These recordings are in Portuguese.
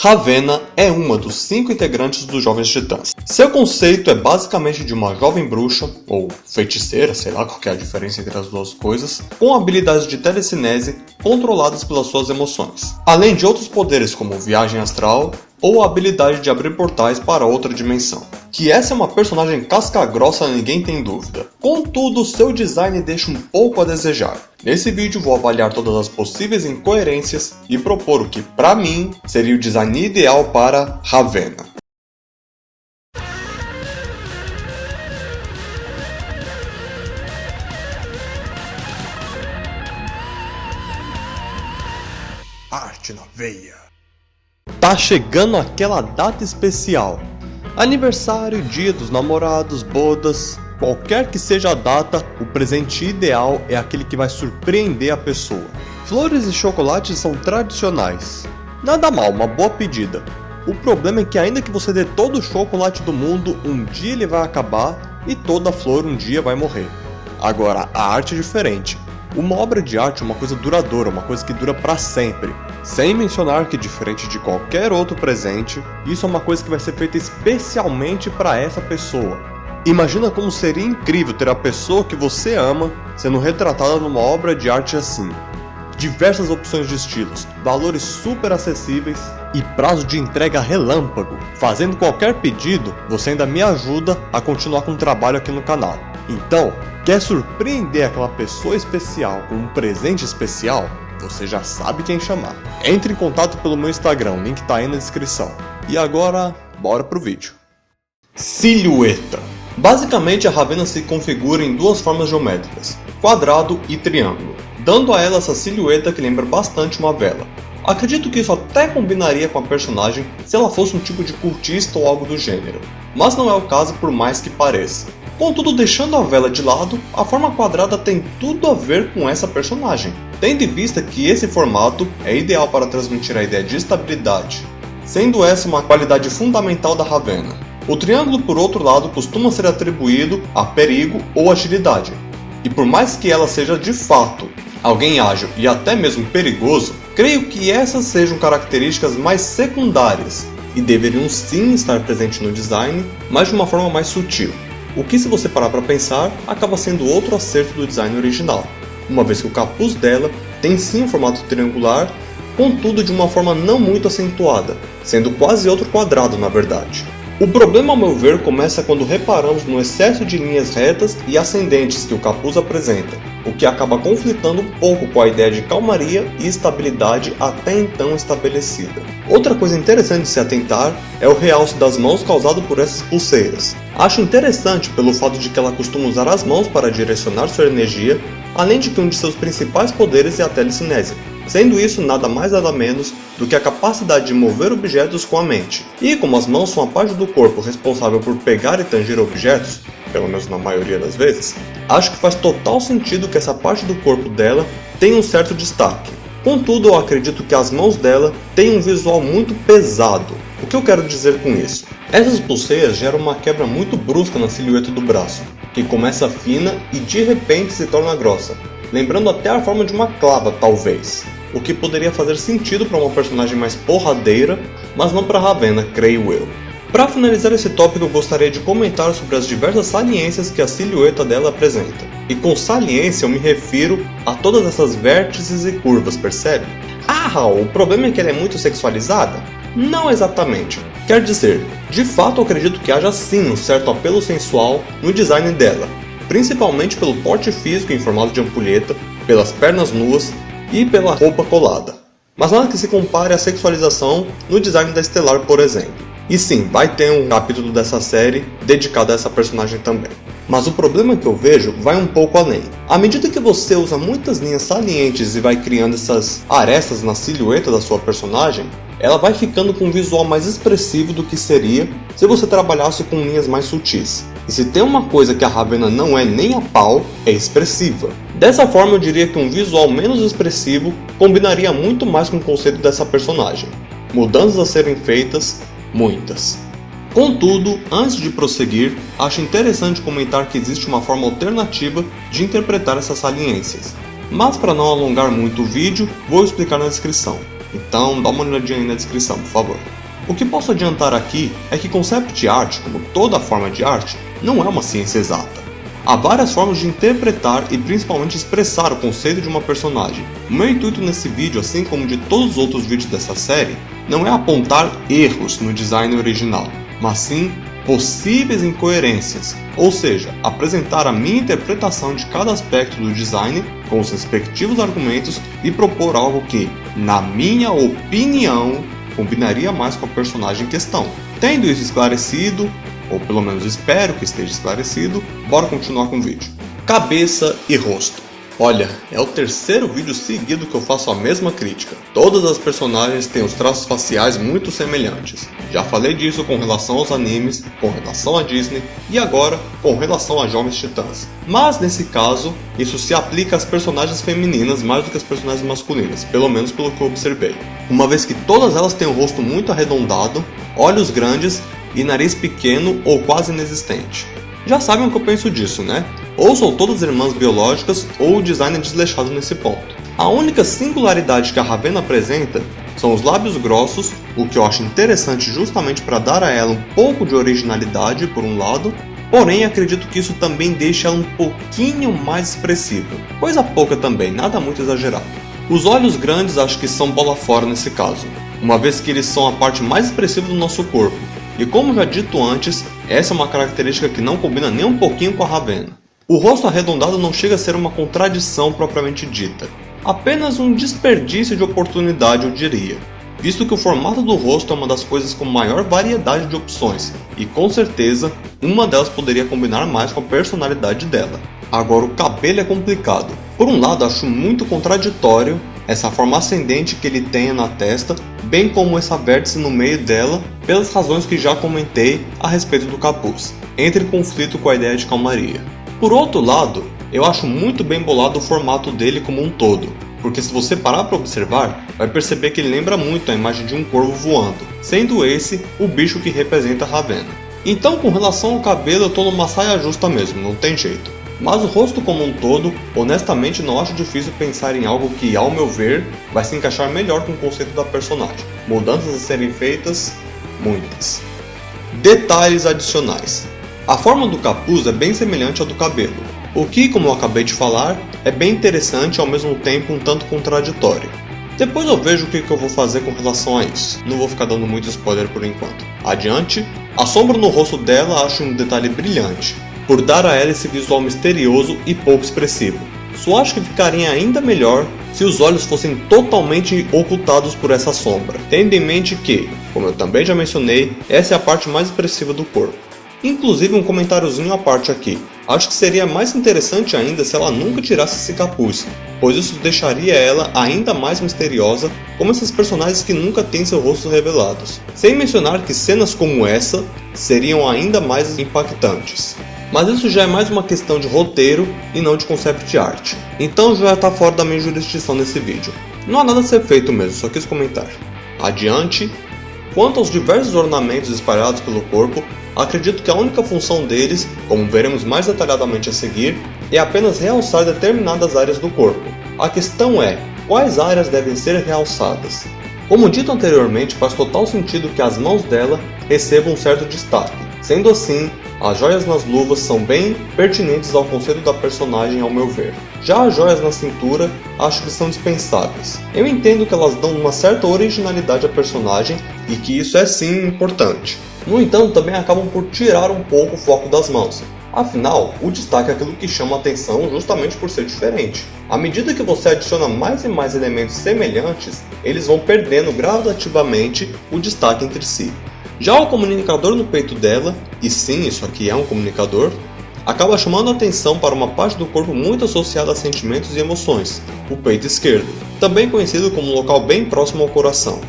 Ravenna é uma dos 5 integrantes dos Jovens Titãs. Seu conceito é basicamente de uma jovem bruxa, ou feiticeira, sei lá qual que é a diferença entre as duas coisas, com habilidades de telecinese controladas pelas suas emoções, além de outros poderes como viagem astral ou a habilidade de abrir portais para outra dimensão. Que essa é uma personagem casca-grossa, ninguém tem dúvida. Contudo, seu design deixa um pouco a desejar. Nesse vídeo vou avaliar todas as possíveis incoerências e propor o que, pra mim, seria o design ideal para Ravenna. Arte na veia. Tá chegando aquela data especial. Aniversário, dia dos namorados, bodas, qualquer que seja a data, o presente ideal é aquele que vai surpreender a pessoa. Flores e chocolates são tradicionais. Nada mal, uma boa pedida. O problema é que ainda que você dê todo o chocolate do mundo, um dia ele vai acabar e toda flor um dia vai morrer. Agora, a arte é diferente. Uma obra de arte é uma coisa duradoura, uma coisa que dura para sempre. Sem mencionar que, diferente de qualquer outro presente, isso é uma coisa que vai ser feita especialmente para essa pessoa. Imagina como seria incrível ter a pessoa que você ama sendo retratada numa obra de arte assim. Diversas opções de estilos, valores super acessíveis e prazo de entrega relâmpago. Fazendo qualquer pedido, você ainda me ajuda a continuar com o trabalho aqui no canal. Então, quer surpreender aquela pessoa especial com um presente especial? Você já sabe quem chamar. Entre em contato pelo meu Instagram, o link tá aí na descrição. E agora, bora pro vídeo. Silhueta. Basicamente, a Ravenna se configura em duas formas geométricas, quadrado e triângulo, dando a ela essa silhueta que lembra bastante uma vela. Acredito que isso até combinaria com a personagem se ela fosse um tipo de cultista ou algo do gênero, mas não é o caso por mais que pareça. Contudo, deixando a vela de lado, a forma quadrada tem tudo a ver com essa personagem, tendo em vista que esse formato é ideal para transmitir a ideia de estabilidade, sendo essa uma qualidade fundamental da Ravenna. O triângulo, por outro lado, costuma ser atribuído a perigo ou agilidade, e por mais que ela seja de fato alguém ágil e até mesmo perigoso, creio que essas sejam características mais secundárias e deveriam sim estar presentes no design, mas de uma forma mais sutil. O que, se você parar para pensar, acaba sendo outro acerto do design original, uma vez que o capuz dela tem sim um formato triangular, contudo de uma forma não muito acentuada, sendo quase outro quadrado na verdade. O problema, ao meu ver, começa quando reparamos no excesso de linhas retas e ascendentes que o capuz apresenta, o que acaba conflitando um pouco com a ideia de calmaria e estabilidade até então estabelecida. Outra coisa interessante de se atentar é o realce das mãos causado por essas pulseiras. Acho interessante pelo fato de que ela costuma usar as mãos para direcionar sua energia, além de que um de seus principais poderes é a telecinese, sendo isso nada mais nada menos do que a capacidade de mover objetos com a mente. E como as mãos são a parte do corpo responsável por pegar e tanger objetos, pelo menos na maioria das vezes, acho que faz total sentido que essa parte do corpo dela tenha um certo destaque. Contudo, eu acredito que as mãos dela têm um visual muito pesado. O que eu quero dizer com isso? Essas pulseiras geram uma quebra muito brusca na silhueta do braço, que começa fina e de repente se torna grossa, lembrando até a forma de uma clava talvez, o que poderia fazer sentido para uma personagem mais porradeira, mas não para Ravenna, creio eu. Para finalizar esse tópico, eu gostaria de comentar sobre as diversas saliências que a silhueta dela apresenta. E com saliência eu me refiro a todas essas vértices e curvas, percebe? Ah, Raul, o problema é que ela é muito sexualizada? Não exatamente. Quer dizer, de fato eu acredito que haja sim um certo apelo sensual no design dela, principalmente pelo porte físico em formato de ampulheta, pelas pernas nuas e pela roupa colada. Mas nada que se compare à sexualização no design da Stellar, por exemplo. E sim, vai ter um capítulo dessa série dedicado a essa personagem também. Mas o problema que eu vejo vai um pouco além. À medida que você usa muitas linhas salientes e vai criando essas arestas na silhueta da sua personagem, ela vai ficando com um visual mais expressivo do que seria se você trabalhasse com linhas mais sutis. E se tem uma coisa que a Ravenna não é nem a pau, é expressiva. Dessa forma eu diria que um visual menos expressivo combinaria muito mais com o conceito dessa personagem. Mudanças a serem feitas, muitas. Contudo, antes de prosseguir, acho interessante comentar que existe uma forma alternativa de interpretar essas saliências. Mas para não alongar muito o vídeo, vou explicar na descrição. então dá uma olhadinha aí na descrição, por favor. O que posso adiantar aqui é que concept art, como toda forma de arte, não é uma ciência exata. Há várias formas de interpretar e principalmente expressar o conceito de uma personagem. O meu intuito nesse vídeo, assim como de todos os outros vídeos dessa série, não é apontar erros no design original, mas sim possíveis incoerências, ou seja, apresentar a minha interpretação de cada aspecto do design com os respectivos argumentos e propor algo que, na minha opinião, combinaria mais com a personagem em questão. Tendo isso esclarecido, ou pelo menos espero que esteja esclarecido, bora continuar com o vídeo. Cabeça e rosto. Olha, é o terceiro vídeo seguido que eu faço a mesma crítica. Todas as personagens têm os traços faciais muito semelhantes. Já falei disso com relação aos animes, com relação à Disney e agora com relação a Jovens Titãs. Mas nesse caso, isso se aplica às personagens femininas mais do que às personagens masculinas, pelo menos pelo que eu observei. Uma vez que todas elas têm um rosto muito arredondado, olhos grandes e nariz pequeno ou quase inexistente. Já sabem o que eu penso disso, né? Ou são todas irmãs biológicas ou o design é desleixado nesse ponto. A única singularidade que a Ravenna apresenta são os lábios grossos, o que eu acho interessante justamente para dar a ela um pouco de originalidade por um lado, porém acredito que isso também deixa ela um pouquinho mais expressiva. Coisa pouca também, nada muito exagerado. Os olhos grandes acho que são bola fora nesse caso, uma vez que eles são a parte mais expressiva do nosso corpo. E como já dito antes, essa é uma característica que não combina nem um pouquinho com a Ravenna. O rosto arredondado não chega a ser uma contradição propriamente dita, apenas um desperdício de oportunidade eu diria, visto que o formato do rosto é uma das coisas com maior variedade de opções, e com certeza, uma delas poderia combinar mais com a personalidade dela. Agora o cabelo é complicado. Por um lado acho muito contraditório essa forma ascendente que ele tenha na testa, bem como essa vértice no meio dela, pelas razões que já comentei a respeito do capuz, entre em conflito com a ideia de calmaria. Por outro lado, eu acho muito bem bolado o formato dele como um todo, porque se você parar para observar, vai perceber que ele lembra muito a imagem de um corvo voando, sendo esse o bicho que representa a Ravenna. Então com relação ao cabelo eu tô numa saia justa mesmo, não tem jeito. Mas o rosto como um todo, honestamente não acho difícil pensar em algo que, ao meu ver, vai se encaixar melhor com o conceito da personagem. Mudanças a serem feitas, muitas. Detalhes adicionais. A forma do capuz é bem semelhante à do cabelo, o que, como eu acabei de falar, é bem interessante e ao mesmo tempo um tanto contraditório. Depois eu vejo o que eu vou fazer com relação a isso, não vou ficar dando muito spoiler por enquanto. Adiante, a sombra no rosto dela acho um detalhe brilhante, por dar a ela esse visual misterioso e pouco expressivo. Só acho que ficaria ainda melhor se os olhos fossem totalmente ocultados por essa sombra, tendo em mente que, como eu também já mencionei, essa é a parte mais expressiva do corpo. Inclusive um comentáriozinho à parte aqui, acho que seria mais interessante ainda se ela nunca tirasse esse capuz, pois isso deixaria ela ainda mais misteriosa, como esses personagens que nunca têm seu rosto revelados. Sem mencionar que cenas como essa seriam ainda mais impactantes. Mas isso já é mais uma questão de roteiro e não de concept art, então já está fora da minha jurisdição nesse vídeo. Não há nada a ser feito mesmo, só quis comentar. Adiante. Quanto aos diversos ornamentos espalhados pelo corpo, acredito que a única função deles, como veremos mais detalhadamente a seguir, é apenas realçar determinadas áreas do corpo. A questão é, quais áreas devem ser realçadas? Como dito anteriormente, faz total sentido que as mãos dela recebam um certo destaque. Sendo assim, as joias nas luvas são bem pertinentes ao conceito da personagem ao meu ver. Já as joias na cintura, acho que são dispensáveis. Eu entendo que elas dão uma certa originalidade à personagem e que isso é sim importante. No entanto, também acabam por tirar um pouco o foco das mãos. Afinal, o destaque é aquilo que chama a atenção justamente por ser diferente. À medida que você adiciona mais e mais elementos semelhantes, eles vão perdendo gradativamente o destaque entre si. Já o comunicador no peito dela, e sim, isso aqui é um comunicador, acaba chamando a atenção para uma parte do corpo muito associada a sentimentos e emoções, o peito esquerdo, também conhecido como um local bem próximo ao coração.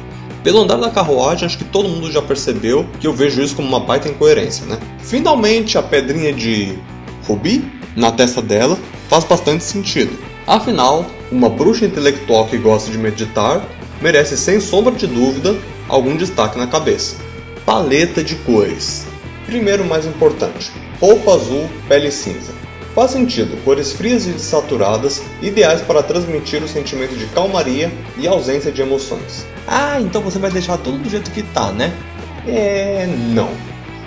Pelo andar da carruagem, acho que todo mundo já percebeu que eu vejo isso como uma baita incoerência, né? Finalmente, a pedrinha de rubi na testa dela faz bastante sentido. Afinal, uma bruxa intelectual que gosta de meditar merece sem sombra de dúvida algum destaque na cabeça. Paleta de cores. Primeiro, mais importante, roupa azul, pele cinza. Faz sentido, cores frias e desaturadas, ideais para transmitir o sentimento de calmaria e ausência de emoções. Ah, então você vai deixar tudo do jeito que tá, né? Não.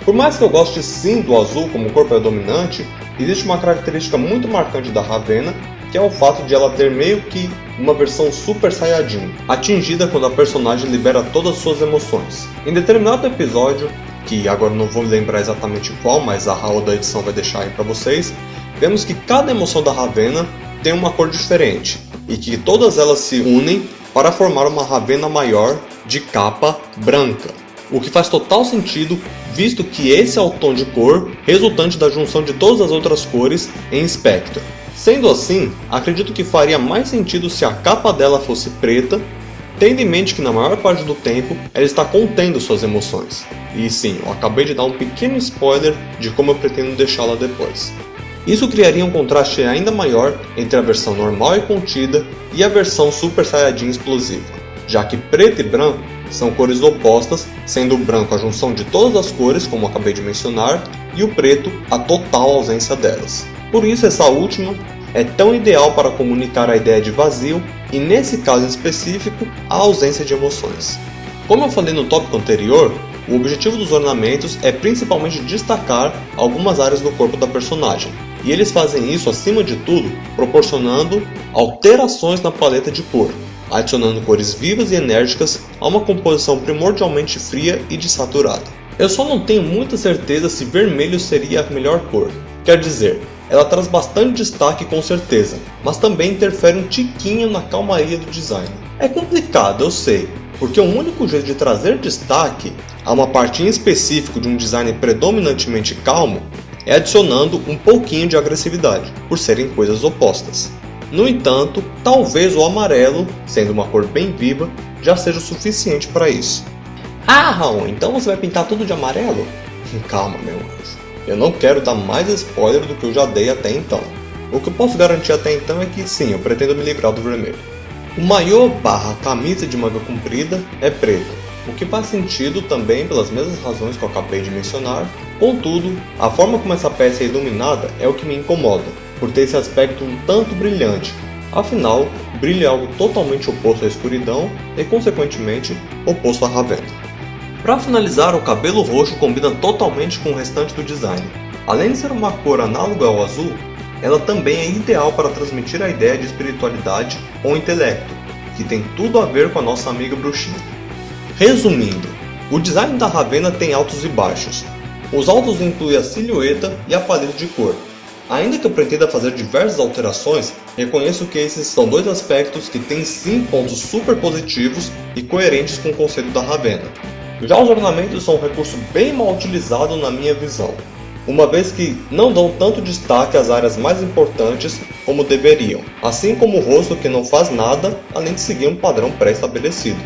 Por mais que eu goste sim do azul como cor predominante, existe uma característica muito marcante da Ravenna, que é o fato de ela ter meio que uma versão Super Saiyajin, atingida quando a personagem libera todas as suas emoções. Em determinado episódio, que agora não vou lembrar exatamente qual, mas a Raul da edição vai deixar aí pra vocês, vemos que cada emoção da Ravenna tem uma cor diferente, e que todas elas se unem para formar uma Ravenna maior de capa branca. O que faz total sentido, visto que esse é o tom de cor resultante da junção de todas as outras cores em Spectrum. Sendo assim, acredito que faria mais sentido se a capa dela fosse preta, tendo em mente que na maior parte do tempo ela está contendo suas emoções. E sim, eu acabei de dar um pequeno spoiler de como eu pretendo deixá-la depois. Isso criaria um contraste ainda maior entre a versão normal e contida e a versão Super Saiyajin explosiva, já que preto e branco são cores opostas, sendo o branco a junção de todas as cores, como acabei de mencionar, e o preto a total ausência delas. Por isso essa última é tão ideal para comunicar a ideia de vazio e, nesse caso específico, a ausência de emoções. Como eu falei no tópico anterior, o objetivo dos ornamentos é principalmente destacar algumas áreas do corpo da personagem, e eles fazem isso acima de tudo proporcionando alterações na paleta de cor, adicionando cores vivas e enérgicas a uma composição primordialmente fria e desaturada. Eu só não tenho muita certeza se vermelho seria a melhor cor, quer dizer, ela traz bastante destaque com certeza, mas também interfere um tiquinho na calmaria do design. É complicado, eu sei, porque o único jeito de trazer destaque a uma parte em específico de um design predominantemente calmo é adicionando um pouquinho de agressividade, por serem coisas opostas. No entanto, talvez o amarelo, sendo uma cor bem viva, já seja o suficiente para isso. Ah, Raul, então você vai pintar tudo de amarelo? Calma, meu anjo. Eu não quero dar mais spoiler do que eu já dei até então. O que eu posso garantir até então é que sim, eu pretendo me livrar do vermelho. O maiô / camisa de manga comprida é preto, o que faz sentido também pelas mesmas razões que eu acabei de mencionar. Contudo, a forma como essa peça é iluminada é o que me incomoda, por ter esse aspecto um tanto brilhante. Afinal, brilho é algo totalmente oposto à escuridão e, consequentemente, oposto à Ravenna. Para finalizar, o cabelo roxo combina totalmente com o restante do design. Além de ser uma cor análoga ao azul, ela também é ideal para transmitir a ideia de espiritualidade ou intelecto, que tem tudo a ver com a nossa amiga bruxinha. Resumindo, o design da Ravenna tem altos e baixos. Os altos incluem a silhueta e a paleta de cor. Ainda que eu pretenda fazer diversas alterações, reconheço que esses são dois aspectos que têm sim pontos super positivos e coerentes com o conceito da Ravenna. Já os ornamentos são um recurso bem mal utilizado na minha visão, uma vez que não dão tanto destaque às áreas mais importantes como deveriam, assim como o rosto que não faz nada além de seguir um padrão pré-estabelecido.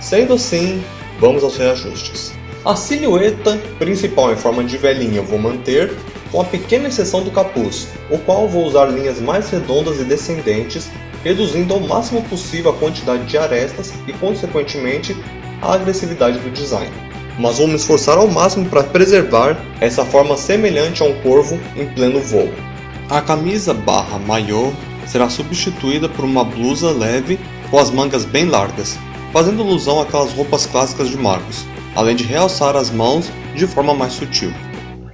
Sendo assim, vamos aos reajustes. A silhueta principal em forma de velhinha eu vou manter, com a pequena exceção do capuz, o qual vou usar linhas mais redondas e descendentes, reduzindo ao máximo possível a quantidade de arestas e, consequentemente, a agressividade do design. Mas vou me esforçar ao máximo para preservar essa forma semelhante a um corvo em pleno voo. A camisa / maiô será substituída por uma blusa leve com as mangas bem largas, fazendo alusão àquelas roupas clássicas de magos, além de realçar as mãos de forma mais sutil.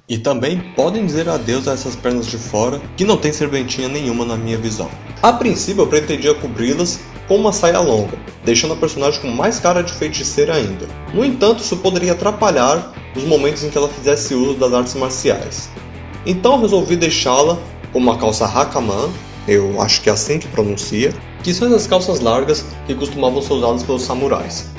E também podem dizer adeus a essas pernas de fora, que não tem serventinha nenhuma na minha visão. A princípio eu pretendia cobri-las com uma saia longa, deixando a personagem com mais cara de feiticeira ainda. No entanto, isso poderia atrapalhar os momentos em que ela fizesse uso das artes marciais. Então resolvi deixá-la com uma calça hakaman, eu acho que é assim que pronuncia, que são essas calças largas que costumavam ser usadas pelos samurais.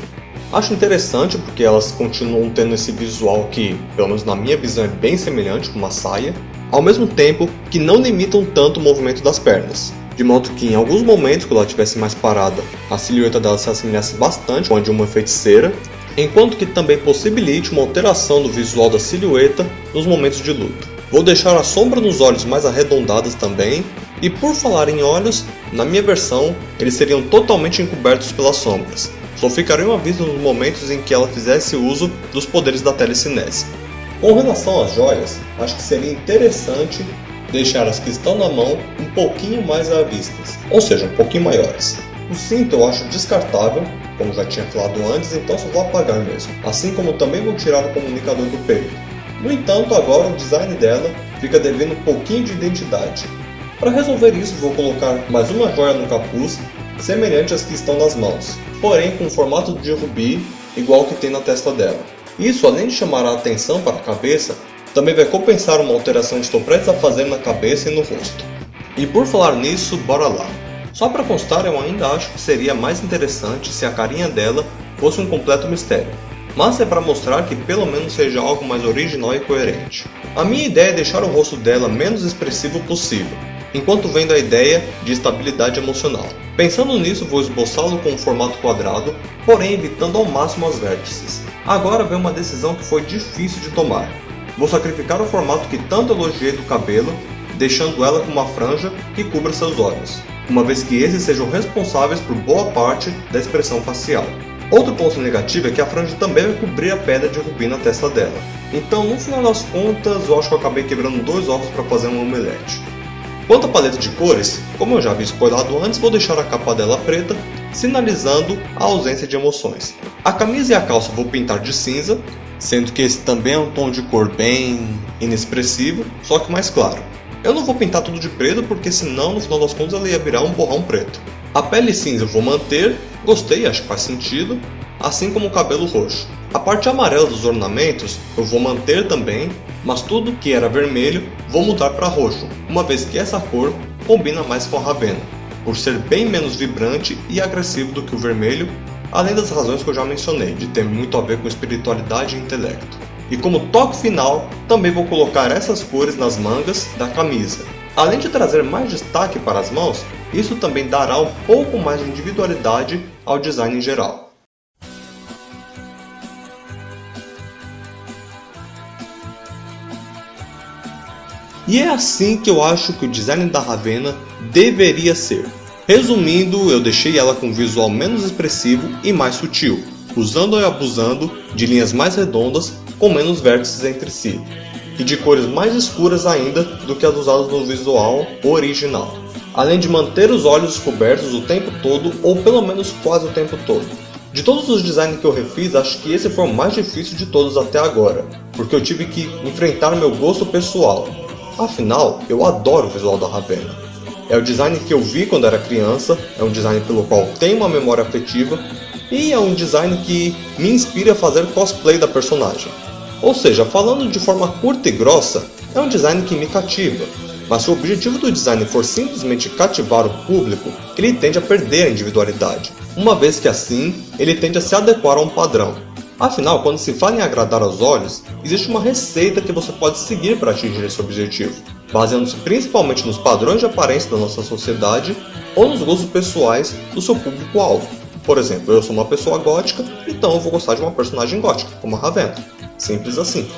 Acho interessante porque elas continuam tendo esse visual que, pelo menos na minha visão, é bem semelhante com uma saia, ao mesmo tempo que não limitam tanto o movimento das pernas. De modo que em alguns momentos, quando ela estivesse mais parada, a silhueta dela se assemelhasse bastante com a de uma feiticeira, enquanto que também possibilite uma alteração do visual da silhueta nos momentos de luta. Vou deixar a sombra nos olhos mais arredondadas também, e por falar em olhos, na minha versão, eles seriam totalmente encobertos pelas sombras. Só ficariam à vista nos momentos em que ela fizesse uso dos poderes da telecinese. Com relação às joias, acho que seria interessante deixar as que estão na mão um pouquinho mais à vista, ou seja, um pouquinho maiores. O cinto eu acho descartável, como já tinha falado antes, então só vou apagar mesmo, assim como também vou tirar o comunicador do peito. No entanto, agora o design dela fica devendo um pouquinho de identidade. Para resolver isso, vou colocar mais uma joia no capuz, semelhante às que estão nas mãos, porém com o formato de rubi igual que tem na testa dela. Isso, além de chamar a atenção para a cabeça, também vai compensar uma alteração que estou prestes a fazer na cabeça e no rosto. E por falar nisso, bora lá. Só para constar, eu ainda acho que seria mais interessante se a carinha dela fosse um completo mistério, mas é para mostrar que pelo menos seja algo mais original e coerente. A minha ideia é deixar o rosto dela menos expressivo possível, enquanto vendo a ideia de estabilidade emocional. Pensando nisso, vou esboçá-lo com um formato quadrado, porém evitando ao máximo as vértices. Agora vem uma decisão que foi difícil de tomar. Vou sacrificar o formato que tanto elogiei do cabelo, deixando ela com uma franja que cubra seus olhos, uma vez que esses sejam responsáveis por boa parte da expressão facial. Outro ponto negativo é que a franja também vai cobrir a pedra de rubi na testa dela. Então, no final das contas, eu acho que eu acabei quebrando 2 ovos para fazer um omelete. Quanto à paleta de cores, como eu já havia spoilado antes, vou deixar a capa dela preta, sinalizando a ausência de emoções. A camisa e a calça vou pintar de cinza, sendo que esse também é um tom de cor bem inexpressivo, só que mais claro. Eu não vou pintar tudo de preto porque senão no final das contas ela ia virar um borrão preto. A pele cinza eu vou manter, gostei, acho que faz sentido, assim como o cabelo roxo. A parte amarela dos ornamentos eu vou manter também, mas tudo que era vermelho vou mudar para roxo, uma vez que essa cor combina mais com a Ravenna, por ser bem menos vibrante e agressivo do que o vermelho, além das razões que eu já mencionei, de ter muito a ver com espiritualidade e intelecto. E como toque final, também vou colocar essas cores nas mangas da camisa. Além de trazer mais destaque para as mãos, isso também dará um pouco mais de individualidade ao design em geral. E é assim que eu acho que o design da Ravenna deveria ser. Resumindo, eu deixei ela com um visual menos expressivo e mais sutil, usando e abusando de linhas mais redondas com menos vértices entre si, e de cores mais escuras ainda do que as usadas no visual original, além de manter os olhos cobertos o tempo todo, ou pelo menos quase o tempo todo. De todos os designs que eu refiz, acho que esse foi o mais difícil de todos até agora, porque eu tive que enfrentar meu gosto pessoal. Afinal, eu adoro o visual da Ravenna. É o design que eu vi quando era criança, é um design pelo qual tenho uma memória afetiva, e é um design que me inspira a fazer cosplay da personagem. Ou seja, falando de forma curta e grossa, é um design que me cativa, mas se o objetivo do design for simplesmente cativar o público, ele tende a perder a individualidade, uma vez que assim, ele tende a se adequar a um padrão. Afinal, quando se fala em agradar aos olhos, existe uma receita que você pode seguir para atingir esse objetivo, baseando-se principalmente nos padrões de aparência da nossa sociedade ou nos gostos pessoais do seu público-alvo. Por exemplo, eu sou uma pessoa gótica, então eu vou gostar de uma personagem gótica, como a Ravenna. Simples assim.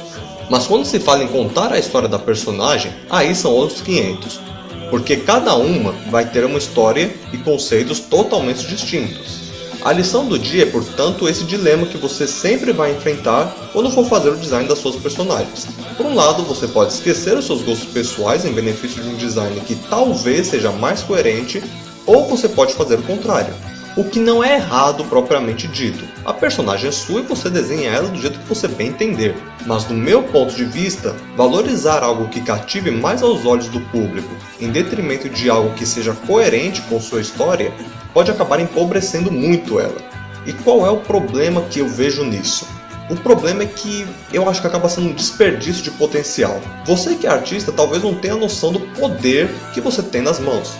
Mas quando se fala em contar a história da personagem, aí são outros 500. Porque cada uma vai ter uma história e conceitos totalmente distintos. A lição do dia é, portanto, esse dilema que você sempre vai enfrentar quando for fazer o design das suas personagens. Por um lado, você pode esquecer os seus gostos pessoais em benefício de um design que talvez seja mais coerente, ou você pode fazer o contrário. O que não é errado propriamente dito. A personagem é sua e você desenha ela do jeito que você bem entender. Mas do meu ponto de vista, valorizar algo que cative mais aos olhos do público, em detrimento de algo que seja coerente com sua história, pode acabar empobrecendo muito ela. E qual é o problema que eu vejo nisso? O problema é que eu acho que acaba sendo um desperdício de potencial. Você que é artista talvez não tenha noção do poder que você tem nas mãos.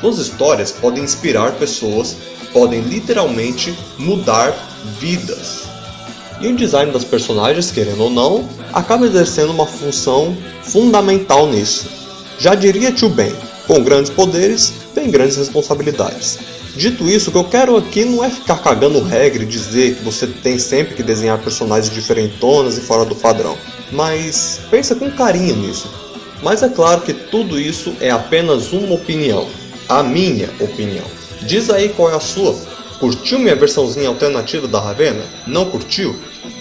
Suas histórias podem inspirar pessoas, podem literalmente mudar vidas. E o design das personagens, querendo ou não, acaba exercendo uma função fundamental nisso. Já diria Tio Ben, com grandes poderes, vem grandes responsabilidades. Dito isso, o que eu quero aqui não é ficar cagando regra e dizer que você tem sempre que desenhar personagens diferentonas e fora do padrão. Mas pensa com carinho nisso. Mas é claro que tudo isso é apenas uma opinião. A minha opinião. Diz aí qual é a sua. Curtiu minha versãozinha alternativa da Ravenna? Não curtiu?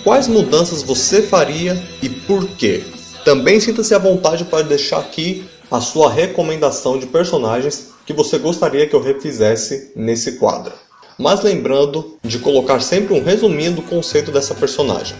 Quais mudanças você faria e por quê? Também sinta-se à vontade para deixar aqui a sua recomendação de personagens que você gostaria que eu refizesse nesse quadro. Mas lembrando de colocar sempre um resuminho do conceito dessa personagem.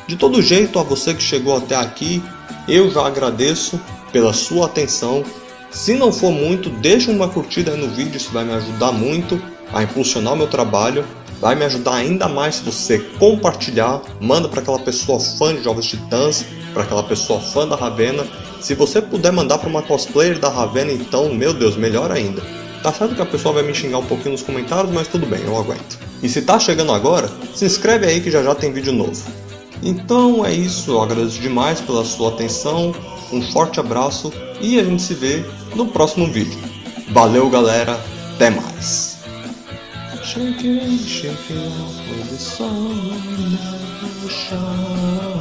De todo jeito, a você que chegou até aqui, eu já agradeço pela sua atenção. Se não for muito, deixa uma curtida aí no vídeo, isso vai me ajudar muito a impulsionar o meu trabalho. Vai me ajudar ainda mais se você compartilhar, manda para aquela pessoa fã de Jovens Titãs, para aquela pessoa fã da Ravenna. Se você puder mandar para uma cosplayer da Ravenna, então, meu Deus, melhor ainda. Tá certo que a pessoa vai me xingar um pouquinho nos comentários, mas tudo bem, eu aguento. E se tá chegando agora, se inscreve aí que já tem vídeo novo. Então é isso, eu agradeço demais pela sua atenção, um forte abraço e a gente se vê no próximo vídeo. Valeu galera, até mais! Shake it off with the sun never shine.